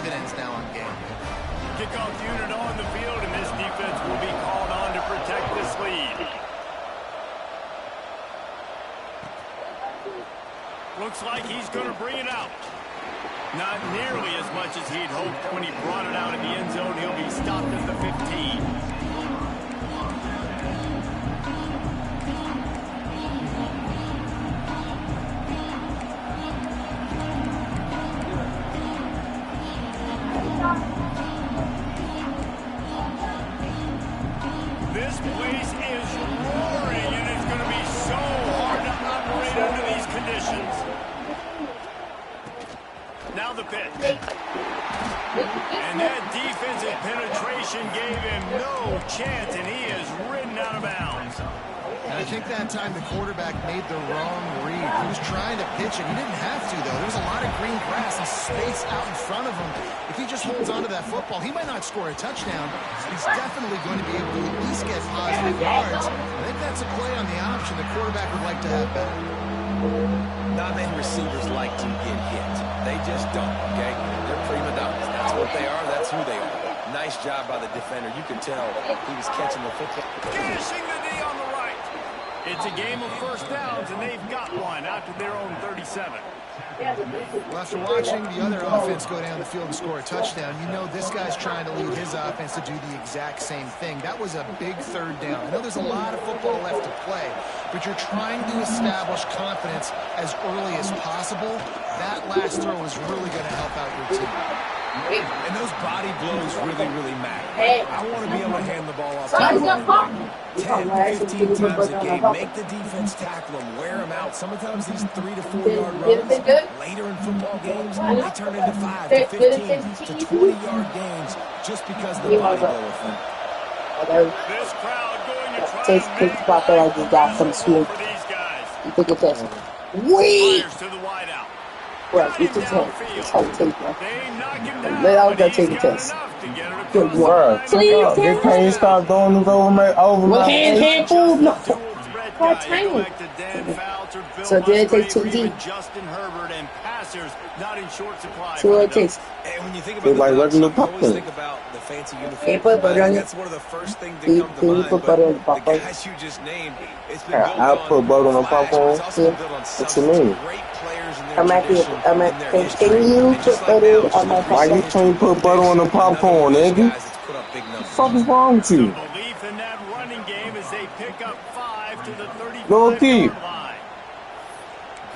dividends now on game. Kickoff unit on the field, and this defense will be called on to protect this lead. Looks like he's going to bring it out. Not nearly as much as he'd hoped when he brought it out in the end zone. He'll be stopped at the 15. This place is roaring, and it's going to be so hard to operate under these conditions. Now the pitch. And that defensive penetration gave him no chance, and he is ridden out of bounds. And I think that time the quarterback made the wrong read. He was trying to pitch it. He didn't have to, though. There's a lot of green grass and space out in front of him. If he just holds on to that football, he might not score a touchdown, but he's definitely going to be able to at least get positive yards. I think that's a play on the option the quarterback would like to have back. Not many receivers like to get hit. They just don't, okay? They're prima donnas. That's what they are. That's who they are. Nice job by the defender. You can tell he was catching the football. Finishing the D on the right. It's a game of first downs, and they've got one out to their own 37. Well, after watching the other offense go down the field and score a touchdown, you know this guy's trying to lead his offense to do the exact same thing. That was a big third down. I know there's a lot of football left to play, but you're trying to establish confidence as early as possible. That last throw is really going to help out your team. And those body blows really, really matter. I want to be able to hand the ball off to 10, 15 times a game. Make the defense tackle them, wear them out. Sometimes these 3 to 4 yard runs later in football games, they turn into 5 to 15 to 20-yard games just because of the body blow effect. This crowd going to try Takes to make spot that I just got from school. for these guys. You think it's this? Wait! Fires to the wideout. Well, it's a 10. It's how to take one. They knock him down, Let out but that he's take a got test. enough to get it across Good the work. line. Please, They can't stop throwing this over my Hand, face. hand, fool. No. Dual threat Oh, guy. tiny. Go back to Dan Fouts or Bill So did it take Musgrave or 2D? even Justin Herbert, and passers not in short supply. See what right it takes. And when you think They about like the regular Ducks, you always popcorn. think about the fancy uniform. Can't put butter on it. That's one of the first things that Can you come to mind. put butter on the But popcorn? the guys you just named, it's been Yeah, built I'll on put butter on the flash, but popcorn. it's also been built on What you substance. mean? Great players in their I'm at tradition, I'm in at their can history. you And put just like butter now, on my Why you popcorn? can't put butter on the popcorn, Another one of those nigga? guys that's put up big numbers. What the fuck is wrong with The you? belief in that running game as they pick up 5 to the Go keep. 35-yard line.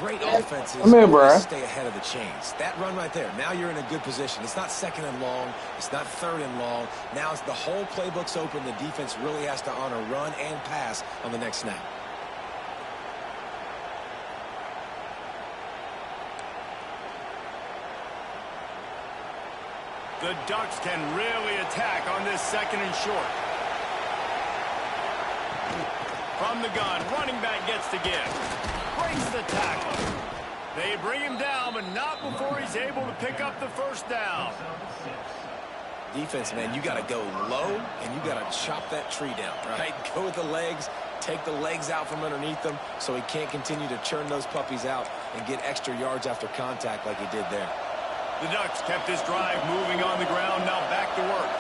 Great offenses Come here, bruh. always stay ahead of the chains. That run right there, now you're in a good position. It's not second and long. It's not third and long. Now it's the whole playbook's open. The defense really has to honor run and pass on the next snap. The Ducks can really attack on this second and short. From the gun, running back gets to give. Breaks the tackle. They bring him down, but not before he's able to pick up the first down. Defense, man, you got to go low, and you got to chop that tree down, right? Go with the legs, take the legs out from underneath them so he can't continue to churn those puppies out and get extra yards after contact like he did there. The Ducks kept this drive moving on the ground, now back to work.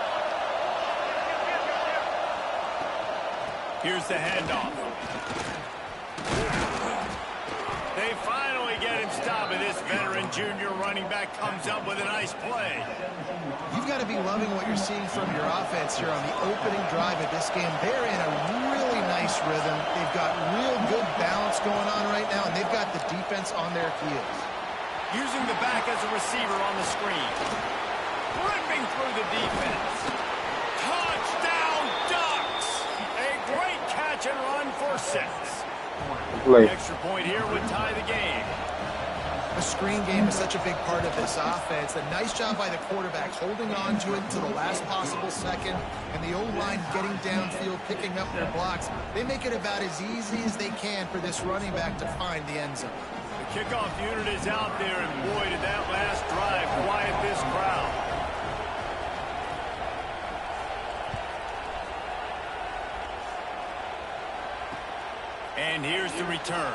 Here's the handoff. They finally get him stopped, and this veteran junior running back comes up with a nice play. You've got to be loving what you're seeing from your offense here on the opening drive of this game. They're in a really nice rhythm. They've got real good balance going on right now, and they've got the defense on their heels. Using the back as a receiver on the screen. Ripping through the defense. Touchdown, Ducks! A great catch and run for 6. The extra point here would tie the game. The screen game is such a big part of this offense. A nice job by the quarterback holding on to it until the last possible second, and the O-line getting downfield, picking up their blocks. They make it about as easy as they can for this running back to find the end zone. The kickoff unit is out there, and boy, did that last drive quiet this crowd. And here's the return.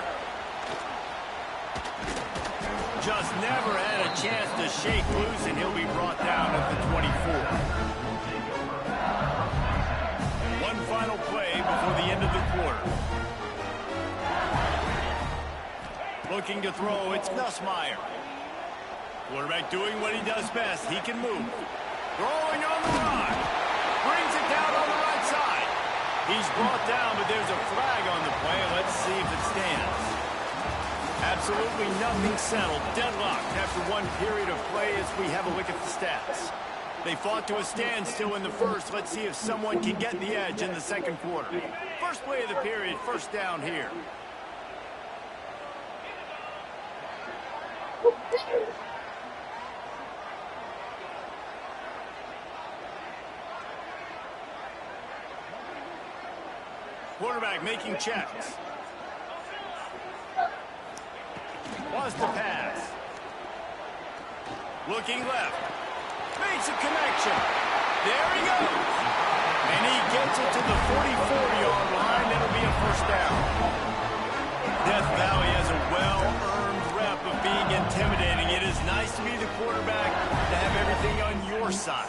Just never had a a chance to shake loose, and he'll be brought down at the 24. One final play before the end of the quarter. Looking to throw, it's Nussmeier. Quarterback doing what he does best. He can move. Throwing on the run. Brings it down on the right side. He's brought down, but there's a flag on the play. Let's see if it stands. Absolutely nothing settled. Deadlocked after one period of play as we have a look at the stats. They fought to a standstill in the first. Let's see if someone can get the edge in the second quarter. First play of the period, first down here. Quarterback making checks. Was the pass. Looking left. Makes a connection. There he goes. And he gets it to the 44-yard line. That'll be a first down. Death Valley has a well-earned rep of being intimidating. It is nice to be the quarterback, to have everything on your side.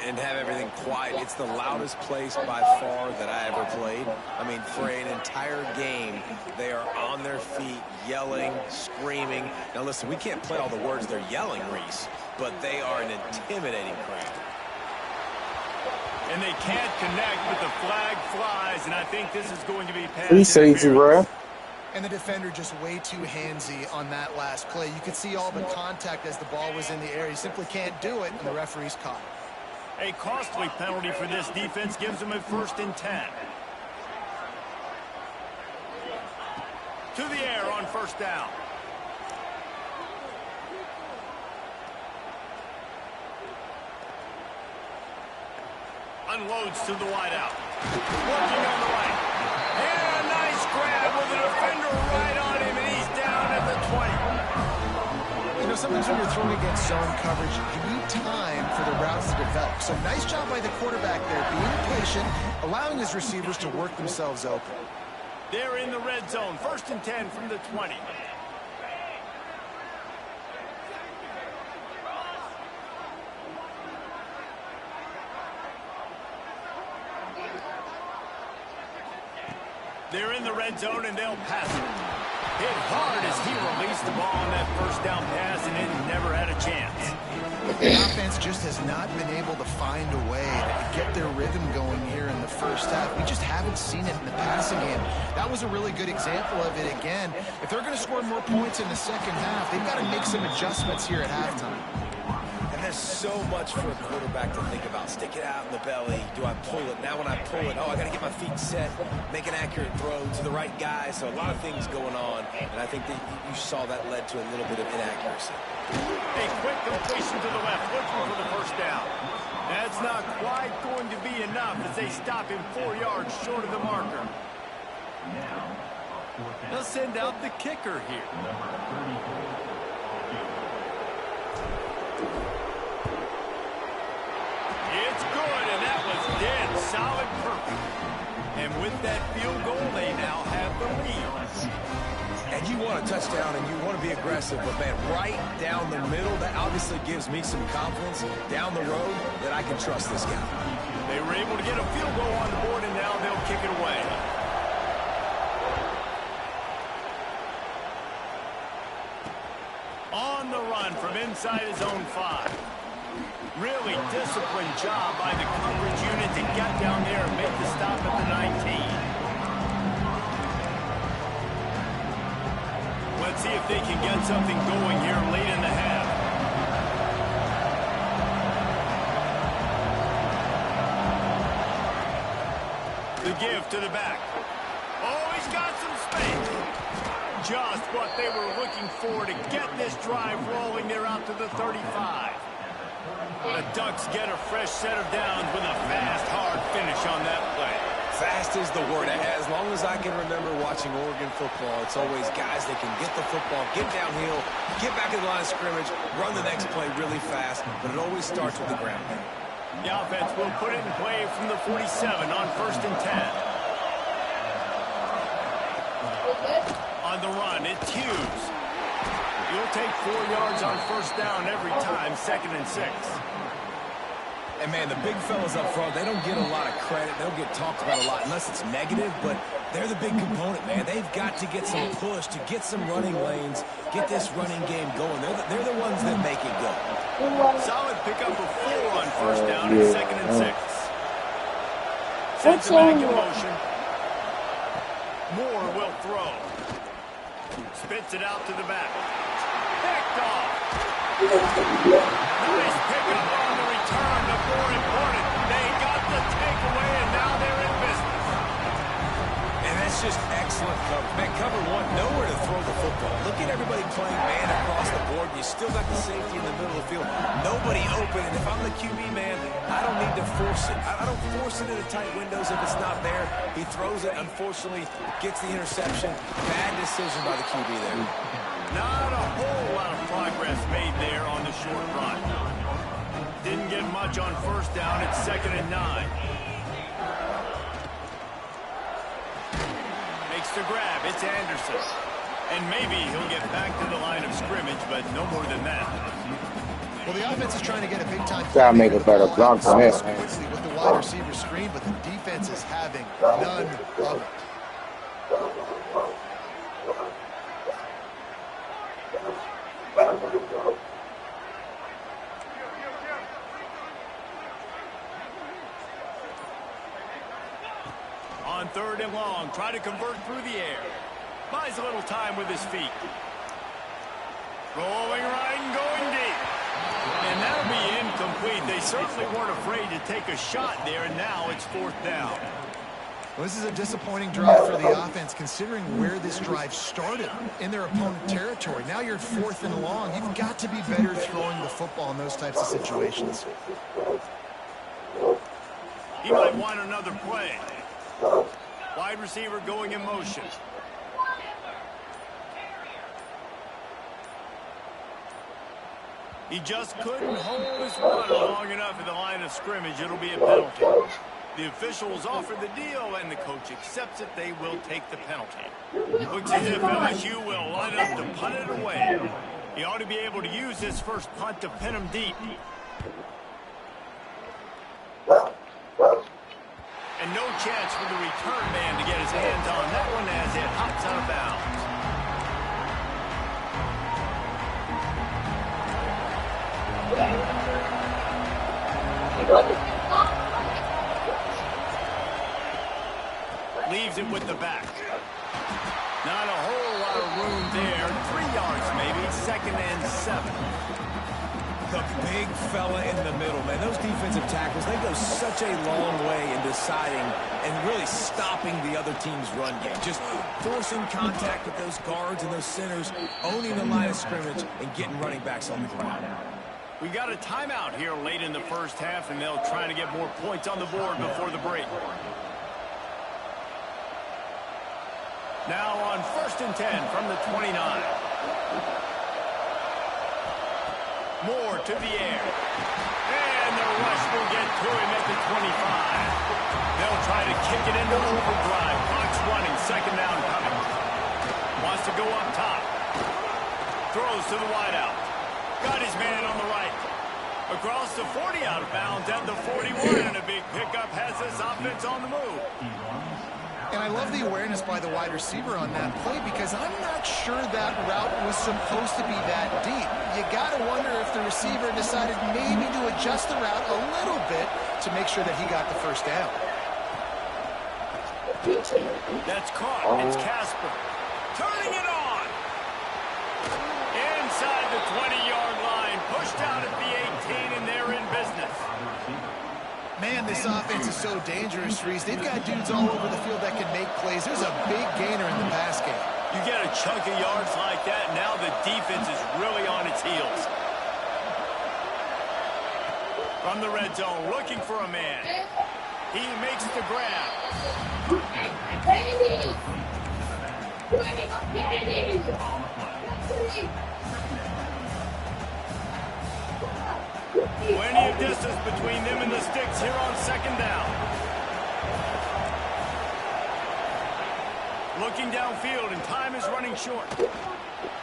And have everything quiet. It's the loudest place by far that I ever played. I mean, for an entire game, they are on their feet, yelling, screaming. Now, listen, we can't play all the words they're yelling, Reese, but they are an intimidating crowd. And they can't connect, but the flag flies, and I think this is going to be pass Appreciate you, bro. And the defender just way too handsy on that last play. You could see all the contact as the ball was in the air. He simply can't do it, and the referee's caught it. A costly penalty for this defense gives them a 1st and 10. To the air on first down. Unloads to the wideout. Working on the right. And a nice grab with the defender right on him, and he's down at the 20. You know, sometimes when you're throwing against zone coverage, you need time for the routes to develop. So nice job by the quarterback there, being patient, allowing his receivers to work themselves open. They're in the red zone. 1st and 10 from the 20. They're in the red zone, and they'll pass it. Hit hard as he released the ball on that first down pass, and it never had a chance. The offense just has not been able to find a way to get their rhythm going here in the first half. We just haven't seen it in the passing game. That was a really good example of it again. If they're going to score more points in the second half, they've got to make some adjustments here at halftime. And there's so much for a quarterback to think about. Stick it out in the belly. Do I pull it? Now when I pull it, oh, I got to get my feet set, make an accurate throw to the right guy. So a lot of things going on, and I think that you saw that led to a little bit of inaccuracy. A quick completion to the left, looking for the first down. That's not quite going to be enough as they stop him 4 yards short of the marker. They'll send out the kicker here. It's good, and that was dead solid perfect. And with that field goal, they now have the lead. And you want a touchdown, and you want to be aggressive, but, man, right down the middle, that obviously gives me some confidence down the road that I can trust this guy. They were able to get a field goal on the board, and now they'll kick it away. On the run from inside his own 5. Really disciplined job by the coverage unit to get down there and make the stop at the 19. Let's see if they can get something going here late in the half. The give to the back. Oh, he's got some space. Just what they were looking for to get this drive rolling. They're out to the 35. The Ducks get a fresh set of downs with a fast, hard finish on that play. Fast is the word. As long as I can remember watching Oregon football, it's always guys that can get the football, get downhill, get back in the line of scrimmage, run the next play really fast, but it always starts with the ground game. The offense will put it in play from the 47 on 1st and 10. On the run, it's Hughes. You'll take 4 yards on first down every time, 2nd and 6. And, man, the big fellas up front, they don't get a lot of credit. They don't get talked about a lot unless it's negative, but they're the big component, man. They've got to get some push, to get some running lanes, get this running game going. They're the ones that make it go. Solid pickup of 4 on first down and 2nd and 6. Sends him back in motion. Moore will throw. Spits it out to the back. Picked off. Nice pickup on the return, but more important, they got the takeaway, and now they're in business. And that's just excellent coverage. Man, cover one, nowhere to throw the football. Look at everybody playing man across the board. You still got the safety in the middle of the field. Nobody open, and if I'm the QB, man, I don't need to force it. I don't force it into tight windows if it's not there. He throws it, unfortunately, gets the interception. Bad decision by the QB there. Not a whole lot of progress made there on the short run. Didn't get much on first down. It's 2nd and 9. Makes the grab. It's Anderson. And maybe he'll get back to the line of scrimmage, but no more than that. Well, the offense is trying to get a big-time Gotta make a better block for him. quickly with the wide receiver screen, but the defense is having none of it. On 3rd and long, try to convert through the air. Buys a little time with his feet. Rolling right and going deep. And that'll be incomplete. They certainly weren't afraid to take a shot there, and now it's 4th down. Well, this is a disappointing drive for the offense, considering where this drive started, in their opponent territory. Now you're 4th and long. You've got to be better throwing the football in those types of situations. He might want another play. Wide receiver going in motion. He just couldn't hold his water long enough at the line of scrimmage. It'll be a penalty. The officials offer the deal, and the coach accepts it. They will take the penalty. Looks as if LSU will line up to punt it away. He ought to be able to use this first punt to pin him deep. And no chance for the return man to get his hands on that one as it hops out of bounds. Leaves it with the back. Not a whole lot of room there. 3 yards maybe. 2nd and 7. The big fella in the middle, man. Those defensive tackles, they go such a long way in deciding and really stopping the other team's run game. Just forcing contact with those guards and those centers, owning the line of scrimmage, and getting running backs on the ground. We got a timeout here late in the first half, and they'll try to get more points on the board before the break. Now on 1st and 10 from the 29. Moore to the air. And the rush will get to him at the 25. They'll try to kick it into overdrive. Clock's running. 2nd down coming. Wants to go up top. Throws to the wideout. Got his man on the right. Across the 40 out of bounds at the 41. And a big pickup has this offense on the move. And I love the awareness by the wide receiver on that play, because I'm not sure that route was supposed to be that deep. You got to wonder if the receiver decided maybe to adjust the route a little bit to make sure that he got the first down. That's caught. It's Casper. Turning it on. Inside the 20-yard line. Pushed out at the 18, and they're in business. Man, this offense is so dangerous, Reese. They've got dudes all over the field that can make plays. There's a big gainer in the pass game. You get a chunk of yards like that, now the defense is really on its heels. From the red zone, looking for a man. He makes the grab. Plenty of distance between them and the sticks here on 2nd down. Looking downfield, and time is running short.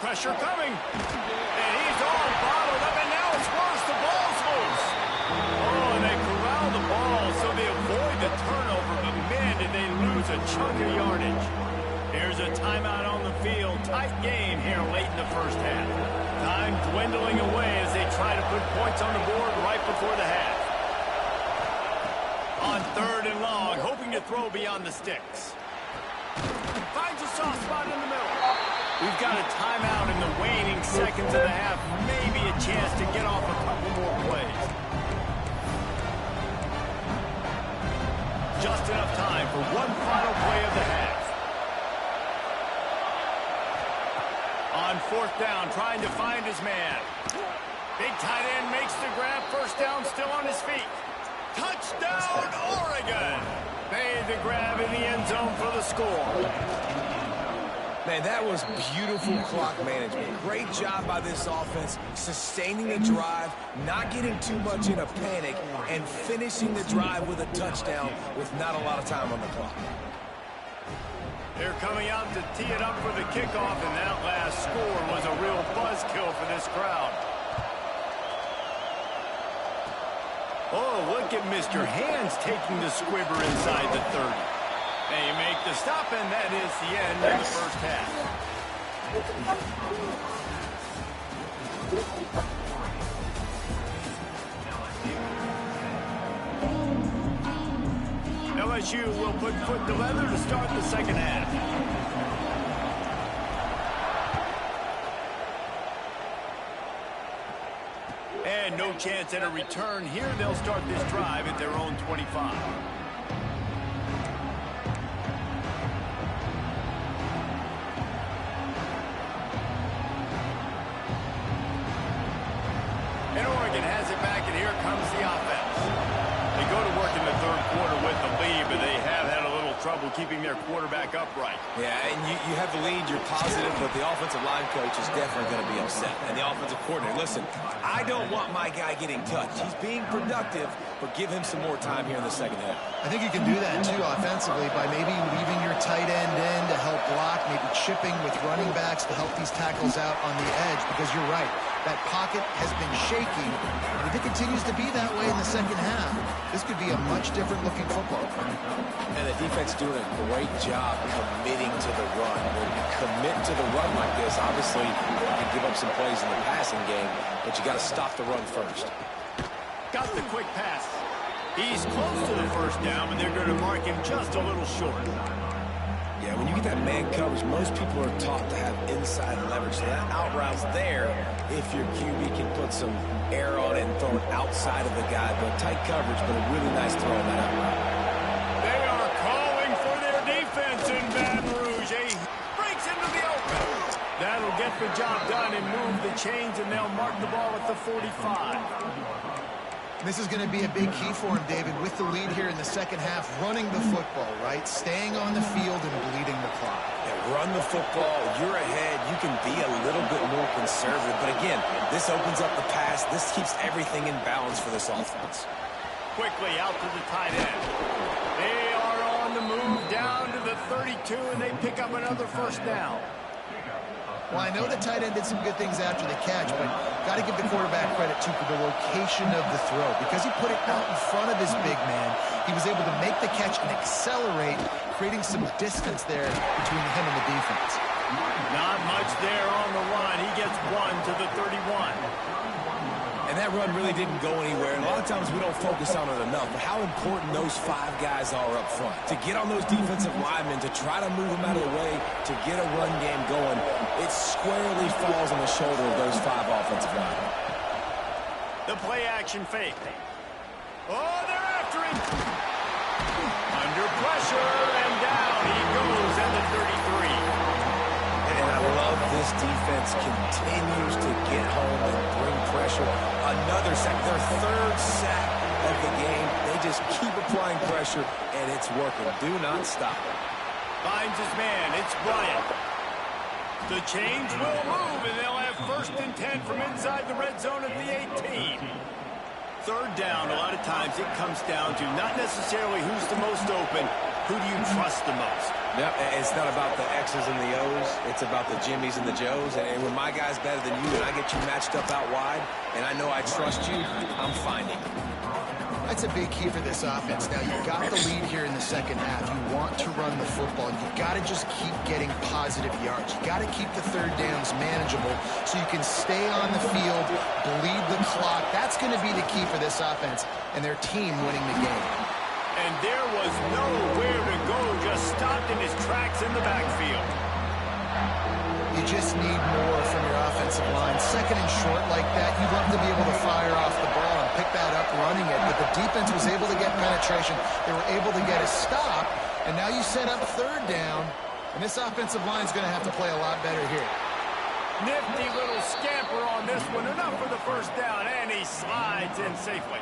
Pressure coming. And he's all bottled up, and now it's worse. The ball's loose. Oh, and they corral the ball so they avoid the turnover, but man, did they lose a chunk of yardage. Here's a timeout on the field. Tight game here late in the first half. Time dwindling away as they try to put points on the board right before the half. On 3rd and long, hoping to throw beyond the sticks. Finds a soft spot in the middle. We've got a timeout in the waning seconds of the half. Maybe a chance to get off a couple more plays. Just enough time for one final play of the half. On 4th down, trying to find his man. Big tight end makes the grab. First down, still on his feet. Touchdown, Oregon! Made the grab in the end zone for the score. Man, that was beautiful clock management. Great job by this offense, sustaining the drive, not getting too much in a panic, and finishing the drive with a touchdown with not a lot of time on the clock. They're coming out to tee it up for the kickoff, and that last score was a real buzzkill for this crowd. Oh, look at Mr. Hands taking the squibber inside the 30. They make the stop, and that is the end of the first half. LSU will put foot to leather to start the second half. And no chance at a return here. They'll start this drive at their own 25. And Oregon has it back, and here comes the offense. They go to work in the 3rd quarter with the lead, but they have had a little trouble keeping their quarterback upright. Yeah, and you have the lead, you're positive, but the offensive line coach is definitely going to be upset. And the offensive coordinator, listen, I don't want my guy getting touched. He's being productive, but give him some more time here in the second half. I think you can do that, too, offensively, by maybe leaving your tight end in to help block, maybe chipping with running backs to help these tackles out on the edge, because you're right. That pocket has been shaky, and if it continues to be that way in the second half, this could be a much different-looking football. And the defense doing a great job committing to the run. When you commit to the run like this, obviously you can give up some plays in the passing game, but you got to stop the run first. Got the quick pass. He's close to the first down, but they're going to mark him just a little short. Yeah, when you get that man coverage, most people are taught to have inside leverage. So that out route's there if your QB can put some air on it and throw it outside of the guy. But tight coverage, but a really nice throw on that out route. They are calling for their defense in Baton Rouge. He breaks into the open. That'll get the job done and move the chains, and they'll mark the ball at the 45. This is going to be a big key for him, David, with the lead here in the second half, running the football, right? Staying on the field and bleeding the clock. Yeah, run the football. You're ahead. You can be a little bit more conservative. But again, this opens up the pass. This keeps everything in balance for this offense. Quickly out to the tight end. They are on the move down to the 32, and they pick up another first down. Well, I know the tight end did some good things after the catch, but got to give the quarterback credit, too, for the location of the throw. Because he put it out in front of his big man, he was able to make the catch and accelerate, creating some distance there between him and the defense. Not much there on the run. He gets one to the 31. And that run really didn't go anywhere. And a lot of times we don't focus on it enough, but how important those 5 guys are up front. To get on those defensive linemen, to try to move them out of the way, to get a run game going, it squarely falls on the shoulder of those 5 offensive linemen. The play action fake. Oh, they're after him. Under pressure, and down he goes at the 33. And I love this defense continues to get home and bring pressure. Another sack, their 3rd sack of the game. They just keep applying pressure, and it's working. Do not stop. Finds his man. It's Bryant. The chains will move, and they'll have 1st and 10 from inside the red zone at the 18. 3rd down, a lot of times it comes down to not necessarily who's the most open, who do you trust the most? Yep, it's not about the X's and the O's. It's about the Jimmys and the Joes. And when my guy's better than you and I get you matched up out wide, and I know I trust you, I'm finding. That's a big key for this offense. Now, you've got the lead here in the second half. You want to run the football. You've got to just keep getting positive yards. You've got to keep the third downs manageable so you can stay on the field, bleed the clock. That's going to be the key for this offense and their team winning the game. And there was nowhere to go, just stopped in his tracks in the backfield. You just need more from your offensive line. Second and short like that, you'd love to be able to fire off the ball and pick that up running it. But the defense was able to get penetration. They were able to get a stop. And now you set up third down. And this offensive line is going to have to play a lot better here. Nifty little scamper on this one. Enough for the first down, and he slides in safely.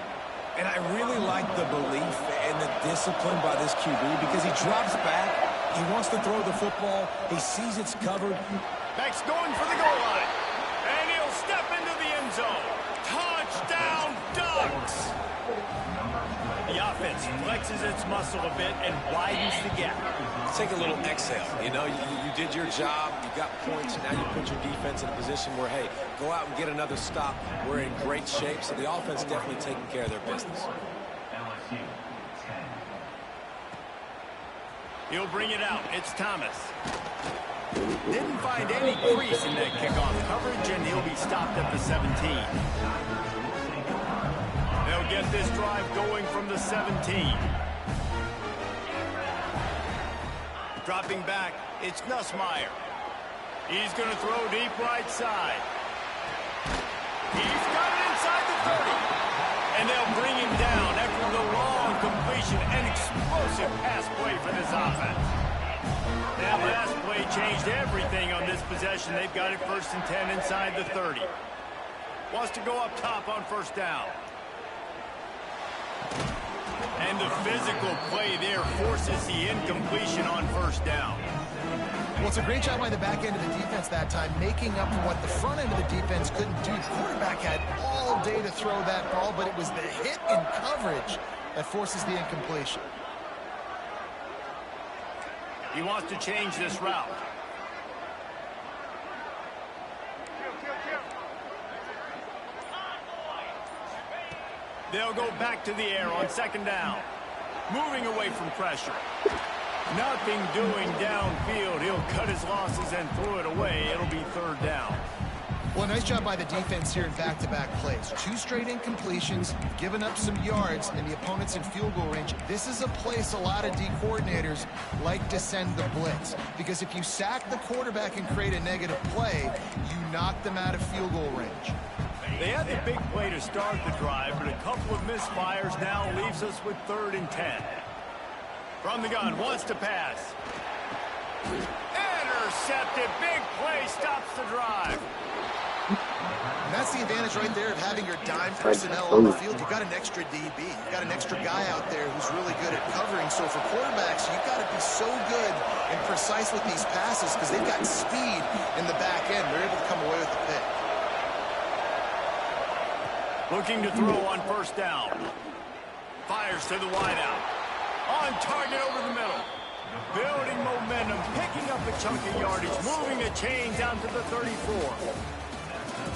And I really like the belief and the discipline by this QB because he drops back. He wants to throw the football. He sees it's covered. Beck's going for the goal line. And he'll step into the end zone. Touchdown, Ducks! The offense flexes its muscle a bit and widens the gap. Take a little exhale. You know, you did your job. You got points. Now you put your defense in a position where, hey, go out and get another stop. We're in great shape. So the offense definitely taking care of their business. He'll bring it out. It's Thomas. Didn't find any crease in that kickoff coverage, and he'll be stopped at the 17. They'll get this drive going from the 17. Dropping back, it's Nussmeier. He's going to throw deep right side. He's got it inside the 30. And they'll bring him down after the long completion and explosive pass play for this offense. That last play changed everything on this possession. They've got it 1st and 10 inside the 30. Wants to go up top on first down. And the physical play there forces the incompletion on first down. Well, it's a great job by the back end of the defense that time, making up for what the front end of the defense couldn't do. The quarterback had all day to throw that ball, but it was the hit in coverage that forces the incompletion. He wants to change this route. They'll go back to the air on 2nd down. Moving away from pressure. Nothing doing downfield. He'll cut his losses and throw it away. It'll be 3rd down. Well, nice job by the defense here in back-to-back plays. 2 straight incompletions, giving up some yards, and the opponent's in field goal range. This is a place a lot of D coordinators like to send the blitz, because if you sack the quarterback and create a negative play, you knock them out of field goal range. They had the big play to start the drive, but a couple of misfires now leaves us with 3rd and 10. From the gun, wants to pass. Intercepted. Big play stops the drive. And that's the advantage right there of having your dime personnel on the field. You've got an extra DB. You've got an extra guy out there who's really good at covering. So for quarterbacks, you've got to be so good and precise with these passes because they've got speed in the back end. They're able to come away with the pick. Looking to throw on first down. Fires to the wideout. On target over the middle. Building momentum, picking up a chunk of yardage, moving a chain down to the 34.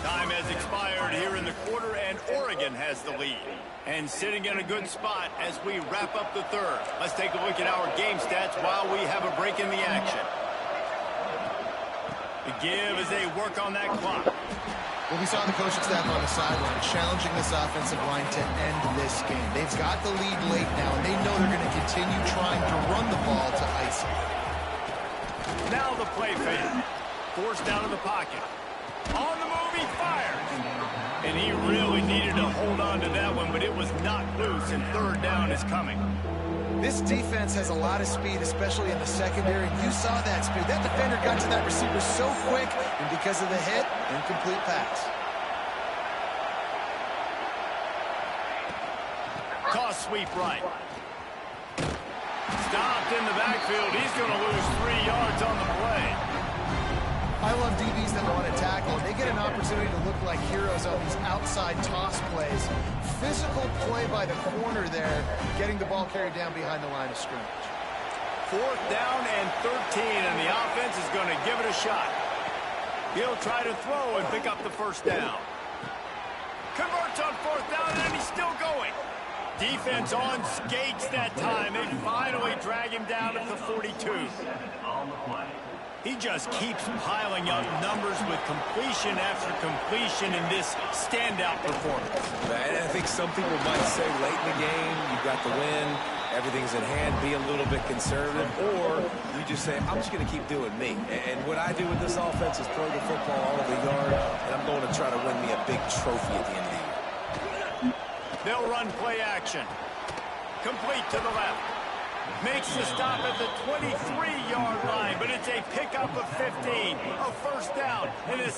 Time has expired here in the quarter, and Oregon has the lead. And sitting in a good spot as we wrap up the 3rd. Let's take a look at our game stats while we have a break in the action. The give as they work on that clock. Well, we saw the coaching staff on the sideline challenging this offensive line to end this game. They've got the lead late now, and they know they're going to continue trying to run the ball to ice it. Now the play fake. Forced out of the pocket. On the move, he fires. And he really needed to hold on to that one, but it was knocked loose, and 3rd down is coming. This defense has a lot of speed, especially in the secondary. You saw that speed. That defender got to that receiver so quick, and because of the hit, incomplete pass. Toss sweep right. Stopped in the backfield. He's going to lose 3 yards on the play. I love DBs that want to tackle. They get an opportunity to look like heroes on these outside toss plays. Physical play by the corner there, getting the ball carried down behind the line of scrimmage. 4th down and 13, and the offense is going to give it a shot. He'll try to throw and pick up the first down. Converts on 4th down, and he's still going. Defense on skates that time. They finally drag him down at the 42. He just keeps piling up numbers with completion after completion in this standout performance. And I think some people might say late in the game, you got the win, everything's in hand, be a little bit conservative, or you just say, I'm just going to keep doing me. And what I do with this offense is throw the football all over the yard, and I'm going to try to win me a big trophy at the end of the year. They'll run play action. Complete to the left. Makes the stop at the 23-yard line, but it's a pickup of 15. A first down in this